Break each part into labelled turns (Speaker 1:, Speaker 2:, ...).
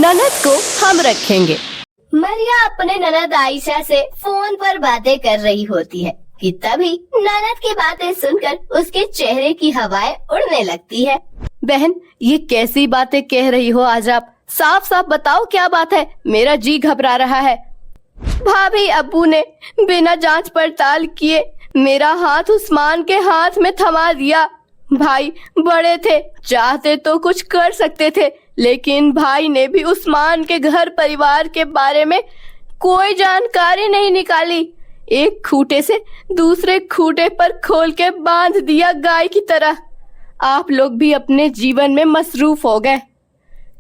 Speaker 1: ननद को हम रखेंगे।
Speaker 2: मरिया अपने ननद आयशा से फोन पर बातें कर रही होती है कि तभी ननद की बातें सुनकर उसके चेहरे की हवाएं उड़ने लगती है।
Speaker 1: बहन, ये कैसी बातें कह रही हो आज आप? साफ साफ बताओ क्या बात है, मेरा जी घबरा रहा है। भाभी, अब्बू ने बिना जांच पड़ताल किए मेरा हाथ उस्मान के हाथ में थमा दिया। भाई बड़े थे, चाहते तो कुछ कर सकते थे, लेकिन भाई ने भी उस्मान के घर परिवार के बारे में कोई जानकारी नहीं निकाली। एक खूंटे से दूसरे खूंटे पर खोल के बांध दिया गाय की तरह। आप लोग भी अपने जीवन में मसरूफ हो गए,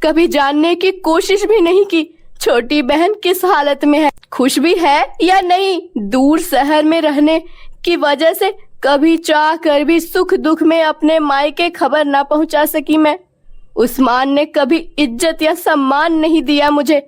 Speaker 1: कभी जानने की कोशिश भी नहीं की छोटी बहन किस हालत में है, खुश भी है या नहीं। दूर शहर में रहने की वजह से कभी चाह कर भी सुख दुख में अपने मायके खबर ना पहुंचा सकी मैं। उस्मान ने कभी इज्जत या सम्मान नहीं दिया मुझे,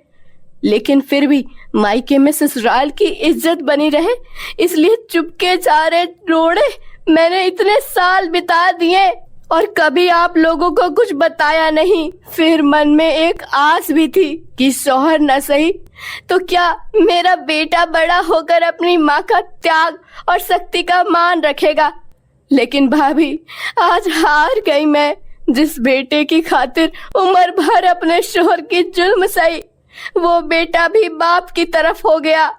Speaker 1: लेकिन फिर भी मायके में ससुराल की इज्जत बनी रहे, इसलिए चुपके चारे रोड़े मैंने इतने साल बिता दिए और कभी आप लोगों को कुछ बताया नहीं। फिर मन में एक आस भी थी कि शौहर न सही तो क्या मेरा बेटा बड़ा होकर अपनी माँ का त्याग और शक्ति का मान रखेगा। लेकिन भाभी, आज हार गई मैं। जिस बेटे की खातिर उम्र भर अपने शौहर की जुल्म सही, वो बेटा भी बाप की तरफ हो गया।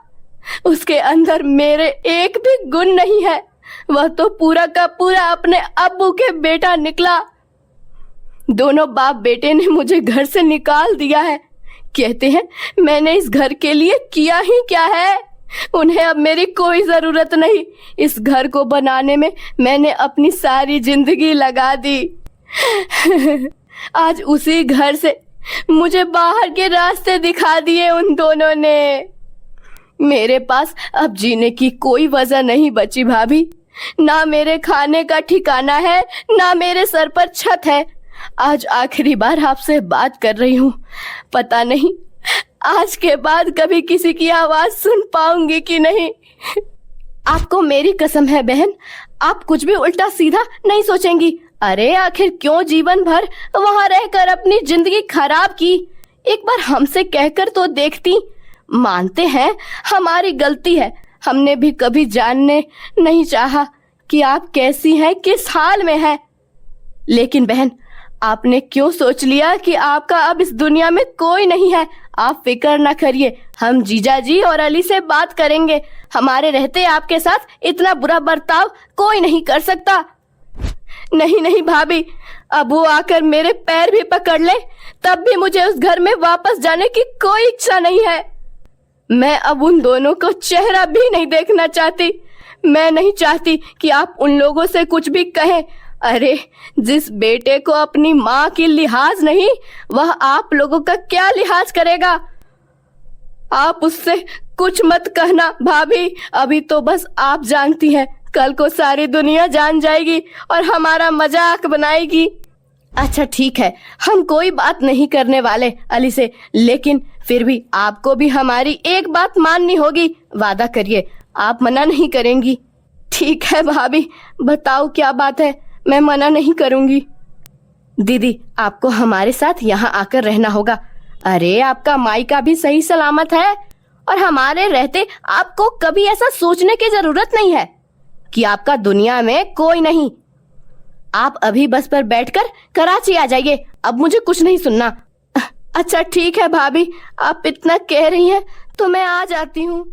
Speaker 1: उसके अंदर मेरे एक भी गुण नहीं है, वह तो पूरा का पूरा अपने अब्बू के बेटा निकला। दोनों बाप बेटे ने मुझे घर से निकाल दिया है। कहते हैं मैंने इस घर के लिए किया ही क्या है, उन्हें अब मेरी कोई जरूरत नहीं। इस घर को बनाने में मैंने अपनी सारी जिंदगी लगा दी। आज उसी घर से मुझे बाहर के रास्ते दिखा दिए उन दोनों ने। मेरे पास अब जीने की कोई वजह नहीं बची भाभी। ना मेरे खाने का ठिकाना है, ना मेरे सर पर छत है। आज आखिरी बार आपसे बात कर रही हूँ, पता नहीं आज के बाद कभी किसी की आवाज सुन पाऊंगी कि नहीं। आपको मेरी कसम है बहन, आप कुछ भी उल्टा सीधा नहीं सोचेंगी। अरे आखिर क्यों जीवन भर वहां रहकर अपनी जिंदगी खराब की? एक बार हमसे कहकर तो देखती। मानते हैं हमारी गलती है, हमने भी कभी जानने नहीं चाहा कि आप कैसी हैं, किस हाल में हैं। लेकिन बहन, आपने क्यों सोच लिया कि आपका अब इस दुनिया में कोई नहीं है? आप फिक्र ना करिए, हम जीजा जी और अली से बात करेंगे। हमारे रहते आपके साथ इतना बुरा बर्ताव कोई नहीं कर सकता। नहीं नहीं भाभी, अब वो आकर मेरे पैर भी पकड़ ले तब भी मुझे उस घर में वापस जाने की कोई इच्छा नहीं है। मैं अब उन दोनों को चेहरा भी नहीं देखना चाहती। मैं नहीं चाहती कि आप उन लोगों से कुछ भी कहें। अरे, जिस बेटे को अपनी माँ की लिहाज नहीं, वह आप लोगों का क्या लिहाज करेगा? आप उससे कुछ मत कहना भाभी। अभी तो बस आप जानती हैं, कल को सारी दुनिया जान जाएगी और हमारा मजाक बनाएगी। अच्छा ठीक है, हम कोई बात नहीं करने वाले अली से, लेकिन फिर भी आपको भी हमारी एक बात माननी होगी। वादा करिए, आप मना नहीं करेंगी। ठीक है भाभी, बताओ क्या बात है, मैं मना नहीं करूंगी। दीदी, आपको हमारे साथ यहाँ आकर रहना होगा। अरे, आपका मायका भी सही सलामत है और हमारे रहते आपको कभी ऐसा सोचने की जरूरत नहीं है कि आपका दुनिया में कोई नहीं। आप अभी बस पर बैठकर कराची आ जाइए, अब मुझे कुछ नहीं सुनना। अच्छा ठीक है भाभी, आप इतना कह रही हैं तो मैं आ जाती हूँ।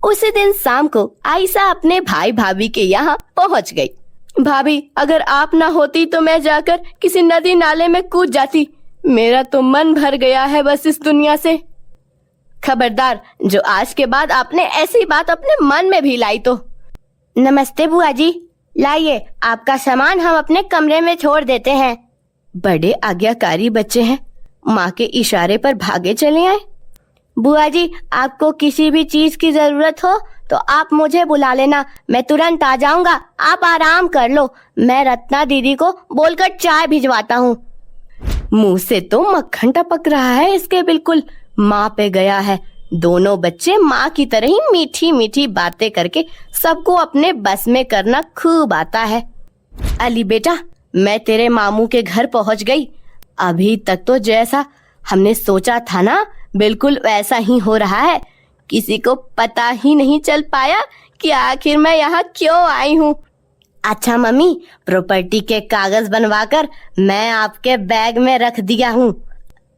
Speaker 1: उसी दिन शाम को आयशा अपने भाई भाभी के यहाँ पहुँच गई। भाभी, अगर आप ना होती तो मैं जाकर किसी नदी नाले में कूद जाती। मेरा तो मन भर गया है बस इस दुनिया से। खबरदार, जो आज के बाद आपने ऐसी बात अपने मन में भी लाई तो। नमस्ते बुआ जी, लाइए आपका सामान हम अपने कमरे में छोड़ देते हैं। बड़े आज्ञाकारी बच्चे हैं, माँ के इशारे पर भागे चले आए। बुआ जी, आपको किसी भी चीज की जरूरत हो तो आप मुझे बुला लेना, मैं तुरंत आ जाऊंगा। आप आराम कर लो, मैं रत्ना दीदी को बोलकर चाय भिजवाता हूँ। मुंह से तो मक्खन टपक रहा है इसके, बिल्कुल माँ पे गया है। दोनों बच्चे माँ की तरह ही मीठी मीठी बातें करके सबको अपने बस में करना खूब आता है। अली बेटा, मैं तेरे मामू के घर पहुँच गई। अभी तक तो जैसा हमने सोचा था ना, बिल्कुल वैसा ही हो रहा है। किसी को पता ही नहीं चल पाया कि आखिर मैं यहाँ क्यों आई हूँ। अच्छा मम्मी, प्रॉपर्टी के कागज बनवाकर मैं आपके बैग में रख दिया हूँ।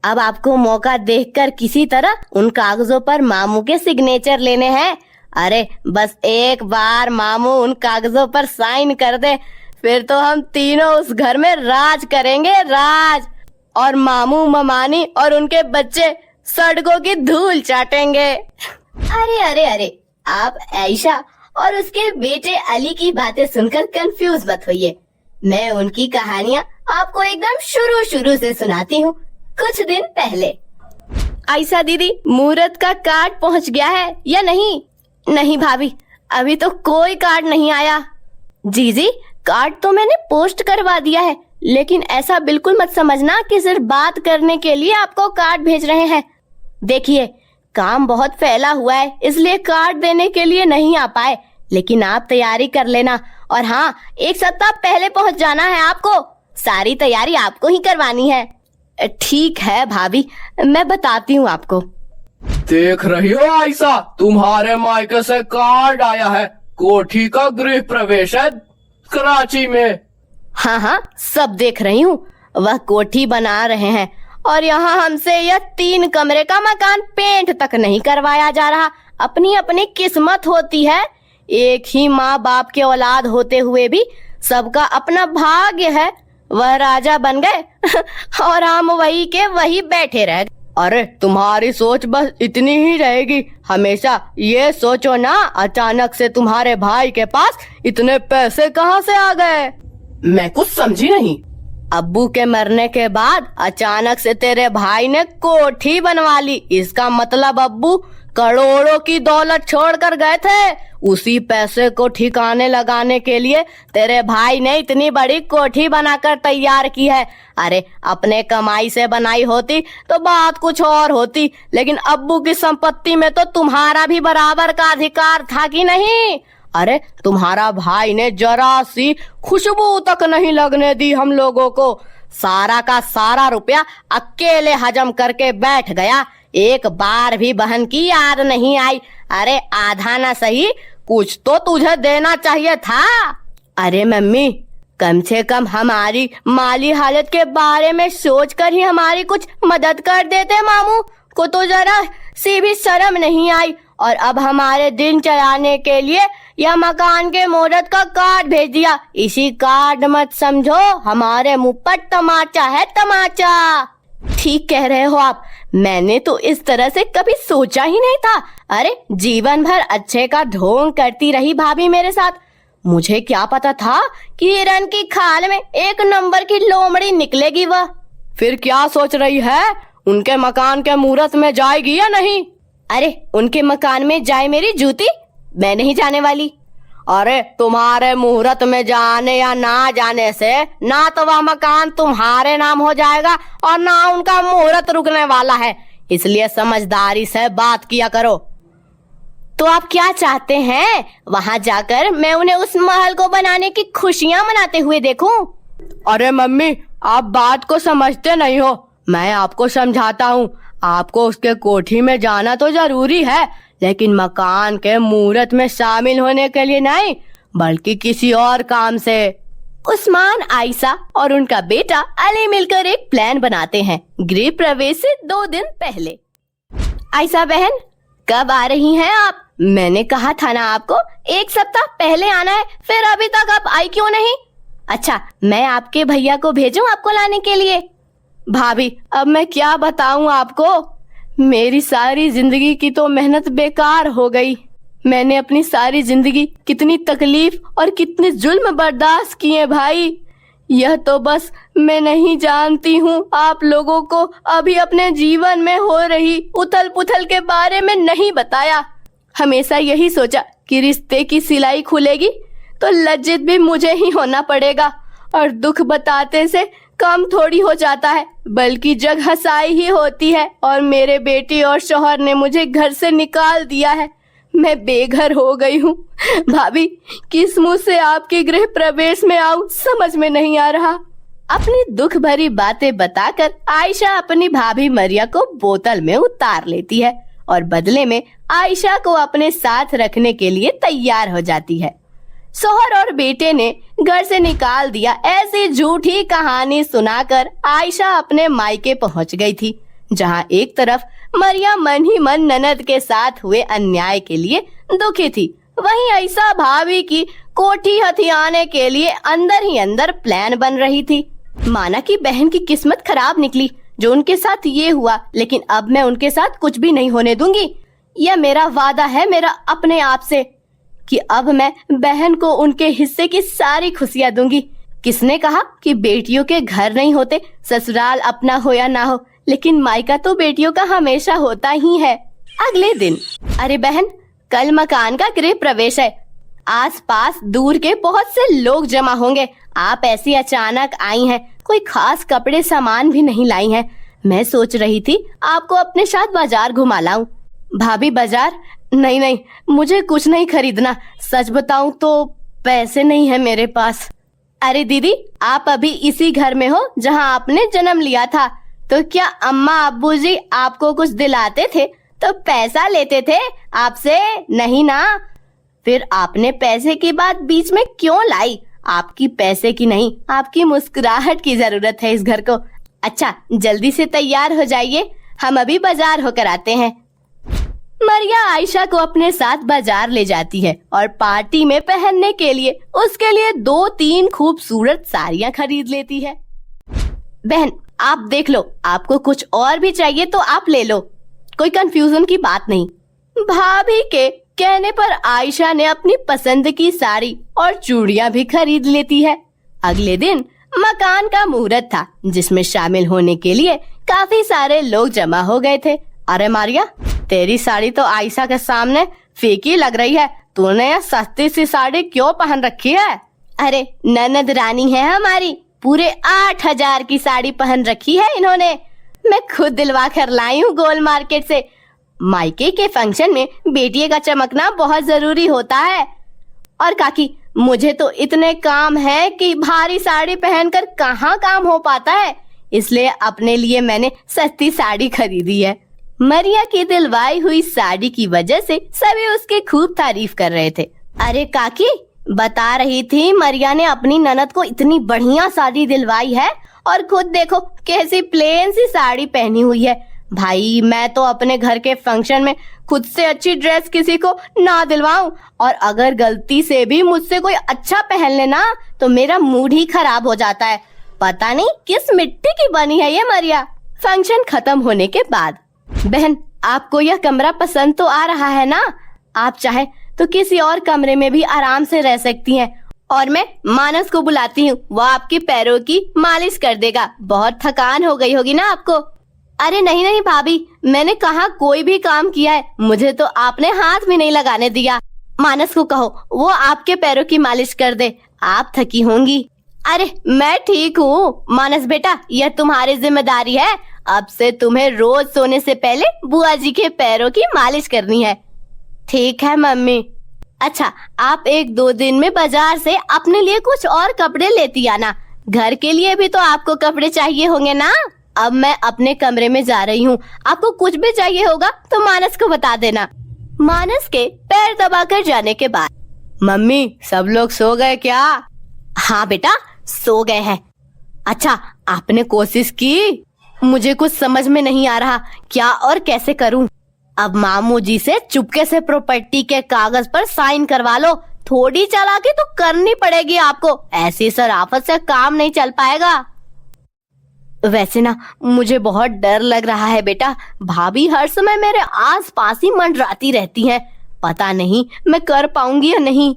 Speaker 1: अब आपको मौका देखकर किसी तरह उन कागजों पर मामू के सिग्नेचर लेने हैं। अरे बस एक बार मामू उन कागजों पर साइन कर दे, फिर तो हम तीनों उस घर में राज करेंगे, राज। और मामू ममानी और उनके बच्चे सड़कों की धूल चाटेंगे।
Speaker 2: अरे अरे अरे, आप आयशा और उसके बेटे अली की बातें सुनकर कंफ्यूज मत होइए। मैं उनकी कहानियाँ आपको एकदम शुरू से सुनाती हूँ। कुछ दिन पहले।
Speaker 1: आयशा दीदी, मुहूर्त का कार्ड पहुँच गया है या नहीं? नहीं भाभी, अभी तो कोई कार्ड नहीं आया। जी, कार्ड तो मैंने पोस्ट करवा दिया है, लेकिन ऐसा बिल्कुल मत समझना कि सिर्फ बात करने के लिए आपको कार्ड भेज रहे हैं। देखिए, काम बहुत फैला हुआ है, इसलिए कार्ड देने के लिए नहीं आ पाए, लेकिन आप तैयारी कर लेना। और हाँ, एक सप्ताह पहले पहुंच जाना है आपको। सारी तैयारी आपको ही करवानी है। ठीक है भाभी, मैं बताती हूँ आपको।
Speaker 3: देख रही हो आयशा, तुम्हारे मायके से कार्ड आया है। कोठी का गृह प्रवेश है कराची में।
Speaker 1: हाँ, सब देख रही हूँ। वह कोठी बना रहे हैं और यहाँ हमसे यह 3 कमरे का मकान पेंट तक नहीं करवाया जा रहा। अपनी अपनी किस्मत होती है। एक ही माँ बाप के औलाद होते हुए भी सबका अपना भाग्य है। वह राजा बन गए और हम वही के वही बैठे रह गए। अरे तुम्हारी सोच बस इतनी ही रहेगी। हमेशा ये सोचो ना, अचानक से तुम्हारे भाई के पास इतने पैसे कहाँ से आ गए?
Speaker 3: मैं कुछ समझी नहीं।
Speaker 1: अब्बू के मरने के बाद अचानक से तेरे भाई ने कोठी बनवा ली। इसका मतलब अब्बू करोड़ों की दौलत छोड़कर गए थे। उसी पैसे को ठिकाने लगाने के लिए तेरे भाई ने इतनी बड़ी कोठी बनाकर तैयार की है। अरे अपने कमाई से बनाई होती तो बात कुछ और होती, लेकिन अब्बू की संपत्ति में तो तुम्हारा भी बराबर का अधिकार था कि नहीं? अरे तुम्हारा भाई ने जरा सी खुशबू तक नहीं लगने दी हम लोगों को। सारा का सारा रुपया अकेले हजम करके बैठ गया। एक बार भी बहन की याद नहीं आई। अरे आधा ना सही, कुछ तो तुझे देना चाहिए था। अरे मम्मी, कम से कम हमारी माली हालत के बारे में सोचकर ही हमारी कुछ मदद कर देते। मामू को तो जरा सी भी शर्म नहीं आई, और अब हमारे दिन चलाने के लिए यह मकान के मुहूर्त का कार्ड भेज दिया। इसी कार्ड मत समझो, हमारे मुंह पर तमाचा है, तमाचा। ठीक कह रहे हो आप, मैंने तो इस तरह से कभी सोचा ही नहीं था। अरे जीवन भर अच्छे का ढोंग करती रही भाभी मेरे साथ। मुझे क्या पता था कि हिरन की खाल में 1 नंबर की लोमड़ी निकलेगी वह। फिर क्या सोच रही है? उनके मकान के मुहूर्त में जाएगी या नहीं? अरे उनके मकान में जाए मेरी जूती, मैं नहीं जाने वाली। अरे तुम्हारे मुहूर्त में जाने या ना जाने से ना तो वह मकान तुम्हारे नाम हो जाएगा और ना उनका मुहूर्त रुकने वाला है। इसलिए समझदारी से बात किया करो। तो आप क्या चाहते हैं? वहाँ जाकर मैं उन्हें उस महल को बनाने की खुशियाँ मनाते हुए देखूं? अरे मम्मी, आप बात को समझते नहीं हो। मैं आपको समझाता हूँ। आपको उसके कोठी में जाना तो जरूरी है, लेकिन मकान के मुहूर्त में शामिल होने के लिए नहीं, बल्कि किसी और काम से। उस्मान, आयशा और उनका बेटा अली मिलकर एक प्लान बनाते हैं। गृह प्रवेश से 2 दिन पहले। आयशा बहन, कब आ रही हैं आप? मैंने कहा था ना आपको 1 सप्ताह पहले आना है, फिर अभी तक आप आई क्यों नहीं? अच्छा, मैं आपके भैया को भेजूं आपको लाने के लिए? भाभी, अब मैं क्या बताऊं आपको। मेरी सारी जिंदगी की तो मेहनत बेकार हो गई। मैंने अपनी सारी जिंदगी कितनी तकलीफ और कितने जुल्म बर्दाश्त किए भाई। यह तो बस मैं नहीं जानती हूँ आप लोगों को अभी अपने जीवन में हो रही उथल पुथल के बारे में नहीं बताया। हमेशा यही सोचा कि रिश्ते की सिलाई खुलेगी तो लज्जित भी मुझे ही होना पड़ेगा, और दुख बताते से कम थोड़ी हो जाता है, बल्कि जग हंसाई ही होती है। और मेरे बेटी और शौहर ने मुझे घर से निकाल दिया है। मैं बेघर हो गई हूँ। भाभी, किस मुंह से आपके गृह प्रवेश में आऊं समझ में नहीं आ रहा। अपनी दुख भरी बातें बताकर आयशा अपनी भाभी मरिया को बोतल में उतार लेती है और बदले में आयशा को अपने साथ रखने के लिए तैयार हो जाती है। शौहर और बेटे ने घर से निकाल दिया, ऐसी झूठी कहानी सुनाकर आयशा अपने मायके पहुंच गई थी, जहां एक तरफ मरिया मन ही मन ननद के साथ हुए अन्याय के लिए दुखी थी, वहीं आयशा भाभी की कोठी हथियाने के लिए अंदर ही अंदर प्लान बन रही थी। माना कि बहन की किस्मत खराब निकली जो उनके साथ ये हुआ, लेकिन अब मैं उनके साथ कुछ भी नहीं होने दूंगी। यह मेरा वादा है मेरा अपने आप से कि अब मैं बहन को उनके हिस्से की सारी खुशियां दूंगी। किसने कहा कि बेटियों के घर नहीं होते, ससुराल अपना हो या ना हो, लेकिन मायका तो बेटियों का हमेशा होता ही है। अगले दिन, अरे बहन, कल मकान का गृह प्रवेश है, आसपास दूर के बहुत से लोग जमा होंगे। आप ऐसी अचानक आई हैं, कोई खास कपड़े सामान भी नहीं लाई हैं। मैं सोच रही थी आपको अपने साथ बाजार घुमा लाऊं। भाभी बाजार? नहीं नहीं, मुझे कुछ नहीं खरीदना। सच बताऊं तो पैसे नहीं है मेरे पास। अरे दीदी, आप अभी इसी घर में हो जहां आपने जन्म लिया था, तो क्या अम्मा अब्बू जी आपको कुछ दिलाते थे तो पैसा लेते थे आपसे? नहीं ना? फिर आपने पैसे की बात बीच में क्यों लाई? आपकी पैसे की नहीं, आपकी मुस्कुराहट की जरूरत है इस घर को। अच्छा, जल्दी से तैयार हो जाइए, हम अभी बाजार होकर आते हैं। मरिया आयशा को अपने साथ बाजार ले जाती है और पार्टी में पहनने के लिए उसके लिए 2-3 खूबसूरत साड़ियां खरीद लेती है। बहन, आप देख लो, आपको कुछ और भी चाहिए तो आप ले लो, कोई कंफ्यूजन की बात नहीं। भाभी के कहने पर आयशा ने अपनी पसंद की साड़ी और चूड़ियां भी खरीद लेती है। अगले दिन मकान का मुहूर्त था, जिसमें शामिल होने के लिए काफी सारे लोग जमा हो गए थे। अरे मारिया, तेरी साड़ी तो आयशा के सामने फीकी लग रही है, तूने यह सस्ती सी साड़ी क्यों पहन रखी है? अरे ननद रानी है हमारी, पूरे 8,000 की साड़ी पहन रखी है इन्होंने। मैं खुद दिलवा कर लाई हूँ गोल मार्केट से। मायके के फंक्शन में बेटिए का चमकना बहुत जरूरी होता है। और काकी, मुझे तो इतने काम है कि भारी साड़ी पहनकर कहाँ काम हो पाता है, इसलिए अपने लिए मैंने सस्ती साड़ी खरीदी है। मरिया की दिलवाई हुई साड़ी की वजह से सभी उसकी खूब तारीफ कर रहे थे। अरे काकी, बता रही थी मरिया ने अपनी ननद को इतनी बढ़िया साड़ी दिलवाई है, और खुद देखो कैसी प्लेन सी साड़ी पहनी हुई है। भाई, मैं तो अपने घर के फंक्शन में खुद से अच्छी ड्रेस किसी को ना दिलवाऊं, और अगर गलती से भी मुझसे कोई अच्छा पहन लेना तो मेरा मूड ही खराब हो जाता है। पता नहीं किस मिट्टी की बनी है ये मरिया। फंक्शन खत्म होने के बाद, बहन, आपको यह कमरा पसंद तो आ रहा है ना? आप चाहे तो किसी और कमरे में भी आराम से रह सकती हैं, और मैं मानस को बुलाती हूँ, वो आपके पैरों की मालिश कर देगा। बहुत थकान हो गई होगी ना आपको? अरे नहीं नहीं भाभी, मैंने कहा कोई भी काम किया है, मुझे तो आपने हाथ भी नहीं लगाने दिया। मानस को कहो वो आपके पैरों की मालिश कर दे, आप थकी होंगी। अरे मैं ठीक हूँ मानस बेटा, यह तुम्हारी जिम्मेदारी है। अब से तुम्हें रोज सोने से पहले बुआ जी के पैरों की मालिश करनी है। ठीक है मम्मी। अच्छा, आप 1-2 दिन में बाजार से अपने लिए कुछ और कपड़े लेती आना, घर के लिए भी तो आपको कपड़े चाहिए होंगे ना। अब मैं अपने कमरे में जा रही हूँ, आपको कुछ भी चाहिए होगा तो मानस को बता देना। मानस के पैर दबाकर जाने के बाद, मम्मी सब लोग सो गए क्या? हाँ बेटा, सो गए हैं। अच्छा, आपने कोशिश की? मुझे कुछ समझ में नहीं आ रहा, क्या और कैसे करूं? अब मामू जी से चुपके से प्रॉपर्टी के कागज पर साइन करवा लो। थोड़ी चालाकी तो करनी पड़ेगी आपको, ऐसी शराफत से काम नहीं चल पाएगा। वैसे ना, मुझे बहुत डर लग रहा है बेटा, भाभी हर समय मेरे आसपास ही मंडराती रहती हैं, पता नहीं मैं कर पाऊंगी या नहीं।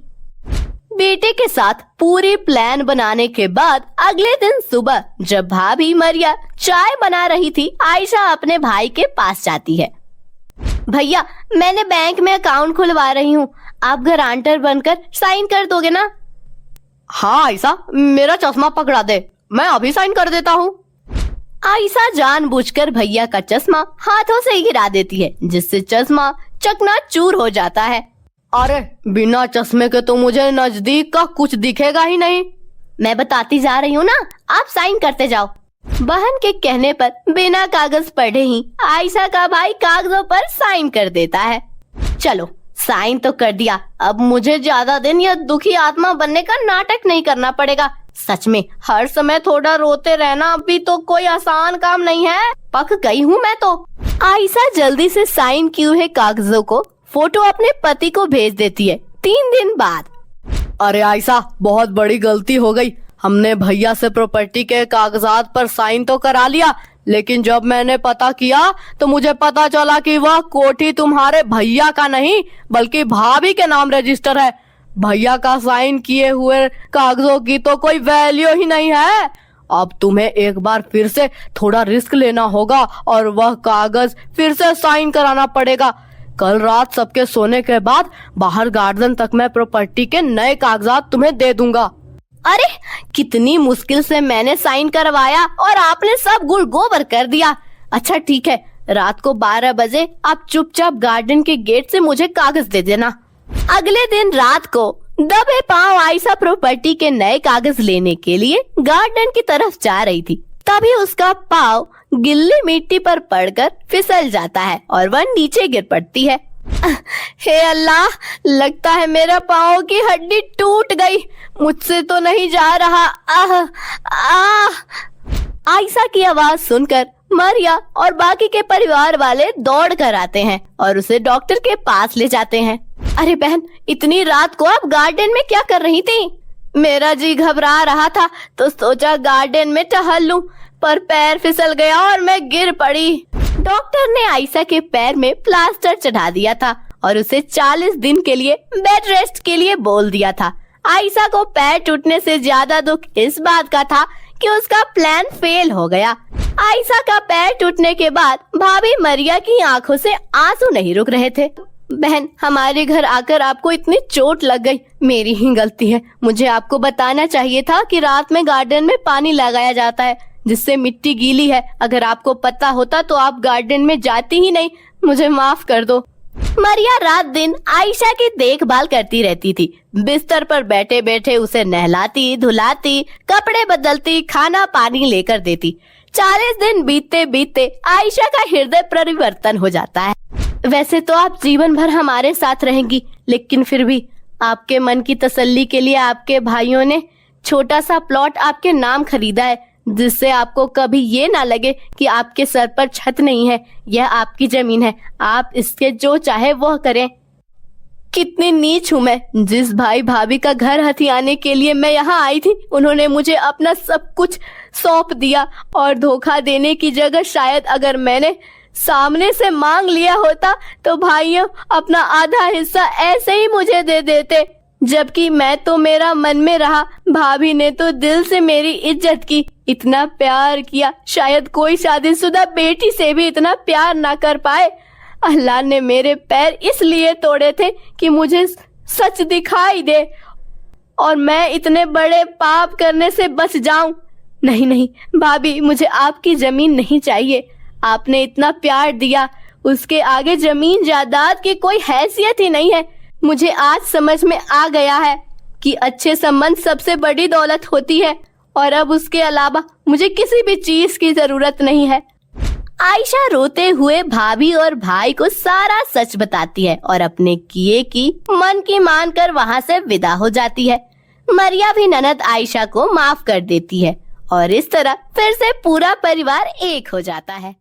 Speaker 1: बेटे के साथ पूरी प्लान बनाने के बाद अगले दिन सुबह जब भाभी मरिया चाय बना रही थी, आयशा अपने भाई के पास जाती है। भैया, मैंने बैंक में अकाउंट खुलवा रही हूँ, आप गारंटर बनकर साइन कर दोगे ना? हाँ आयशा, मेरा चश्मा पकड़ा दे, मैं अभी साइन कर देता हूँ। आयशा जानबूझकर भैया का चश्मा हाथों से गिरा देती है, जिससे चश्मा चकनाचूर हो जाता है। अरे बिना चश्मे के तो मुझे नजदीक का कुछ दिखेगा ही नहीं।
Speaker 2: मैं बताती जा रही हूँ ना, आप साइन करते जाओ।
Speaker 1: बहन के कहने पर बिना कागज पढ़े ही आयशा का भाई कागजों पर साइन कर देता है। चलो साइन तो कर दिया, अब मुझे ज्यादा दिन यह दुखी आत्मा बनने का नाटक नहीं करना पड़ेगा। सच में हर समय थोड़ा रोते रहना भी तो कोई आसान काम नहीं है। पक गई हूँ मैं तो। आयशा जल्दी से साइन किए हुए कागजों को फोटो अपने पति को भेज देती है। 3 दिन बाद,
Speaker 3: अरे आयशा, बहुत बड़ी गलती हो गई। हमने भैया से प्रॉपर्टी के कागजात पर साइन तो करा लिया, लेकिन जब मैंने पता किया तो मुझे पता चला कि वह कोठी तुम्हारे भैया का नहीं बल्कि भाभी के नाम रजिस्टर है। भैया का साइन किए हुए कागजों की तो कोई वैल्यू ही नहीं है। अब तुम्हें एक बार फिर से थोड़ा रिस्क लेना होगा और वह कागज फिर से साइन कराना पड़ेगा। कल रात सबके सोने के बाद बाहर गार्डन तक मैं प्रॉपर्टी के नए कागजात तुम्हें दे दूंगा।
Speaker 1: अरे कितनी मुश्किल से मैंने साइन करवाया और आपने सब गुड़ गोबर कर दिया। अच्छा ठीक है, रात को 12 बजे आप चुपचाप गार्डन के गेट से मुझे कागज दे देना। अगले दिन रात को दबे पांव आयशा प्रॉपर्टी के नए कागज लेने के लिए गार्डन की तरफ जा रही थी। तभी उसका पाँव गिल्ली मिट्टी पर पड़कर फिसल जाता है और वह नीचे गिर पड़ती है। हे अल्लाह, लगता है मेरा पाँव की हड्डी टूट गई, मुझसे तो नहीं जा रहा। आयशा की आवाज सुनकर मरिया और बाकी के परिवार वाले दौड़ कर आते हैं और उसे डॉक्टर के पास ले जाते हैं। अरे बहन, इतनी रात को आप गार्डन में क्या कर रही थी? मेरा जी घबरा रहा था तो सोचा गार्डन में टहल लूं, पर पैर फिसल गया और मैं गिर पड़ी। डॉक्टर ने आयशा के पैर में प्लास्टर चढ़ा दिया था और उसे 40 दिन के लिए बेड रेस्ट के लिए बोल दिया था। आयशा को पैर टूटने से ज्यादा दुख इस बात का था कि उसका प्लान फेल हो गया। आयशा का पैर टूटने के बाद भाभी मरिया की आंखों से आंसू नहीं रुक रहे थे। बहन, हमारे घर आकर आपको इतनी चोट लग गई, मेरी ही गलती है। मुझे आपको बताना चाहिए था कि रात में गार्डन में पानी लगाया जाता है जिससे मिट्टी गीली है। अगर आपको पता होता तो आप गार्डन में जाती ही नहीं। मुझे माफ कर दो। मरिया रात दिन आयशा की देखभाल करती रहती थी। बिस्तर पर बैठे बैठे उसे नहलाती, धुलाती, कपड़े बदलती, खाना पानी लेकर देती। 40 दिन बीतते बीतते आयशा का हृदय परिवर्तन हो जाता है। वैसे तो आप जीवन भर हमारे साथ रहेंगी, लेकिन फिर भी आपके मन की तसल्ली के लिए आपके भाइयों ने छोटा सा प्लॉट आपके नाम खरीदा है, जिससे आपको कभी ये ना लगे कि आपके सर पर छत नहीं है। यह आपकी जमीन है, आप इसके जो चाहे वो करें। कितनी नीच हूँ मैं। जिस भाई भाभी का घर हथियाने के लिए मैं यहाँ आई थी, उन्होंने मुझे अपना सब कुछ सौंप दिया और धोखा देने की जगह शायद अगर मैंने सामने से मांग लिया होता तो भाइयों अपना आधा हिस्सा ऐसे ही मुझे दे देते, जबकि मैं तो मेरा मन में रहा। भाभी ने तो दिल से मेरी इज्जत की, इतना प्यार किया, शायद कोई शादीशुदा बेटी से भी इतना प्यार ना कर पाए। अल्लाह ने मेरे पैर इसलिए तोड़े थे कि मुझे सच दिखाई दे और मैं इतने बड़े पाप करने से बच जाऊं। नहीं नहीं भाभी, मुझे आपकी जमीन नहीं चाहिए। आपने इतना प्यार दिया, उसके आगे जमीन जायदाद की कोई हैसियत ही नहीं है। मुझे आज समझ में आ गया है कि अच्छे संबंध सबसे बड़ी दौलत होती है और अब उसके अलावा मुझे किसी भी चीज की जरूरत नहीं है। आयशा रोते हुए भाभी और भाई को सारा सच बताती है और अपने किए की मन की मानकर वहाँ से विदा हो जाती है। मरिया भी ननद आयशा को माफ कर देती है और इस तरह फिर से पूरा परिवार एक हो जाता है।